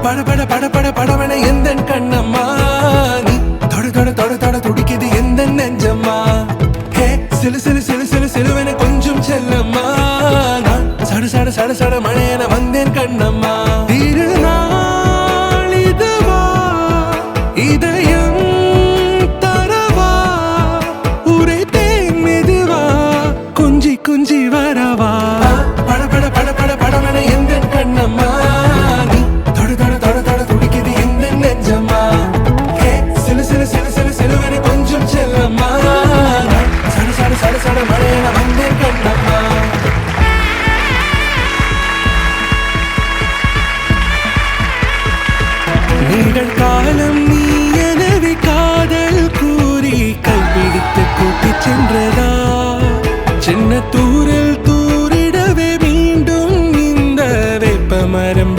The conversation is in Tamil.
பட பட பட பட படவன எந்த கண்ணம்மா நீ தொட தொட தொட தொட துடிக்குது எந்த நெஞ்சம்மா ஹே சிலு சிலு சிலு சிலு சிலுவன கொஞ்சம் செல்லம்மா நான் சட சட சட சட மழையன வந்தேன் கண்ணம்மா திருநாள் இதுவா இதயம் தரவா உரைத்தேன் மெதுவா கொஞ்சி கொஞ்சி வரவா பட பட பட பட படவன எந்த கண்ணம்மா நீ தொட தொட தொட தொட துடிக்குது எந்த நெஞ்சம்மா ஹே சிலு சிலு சிலு சிலு சிலுவன கொஞ்சம் செல்லம்மா சட சட சட சட மழையன வந்தேன் கண்ணம்மா நீண்ட காலம் நீ எனவே காதல் கூறி கைப்பிடித்து கூட்டிச் சென்றதா சின்ன தூரல் தூரிடவே மீண்டும் இந்த வேப்பமரம்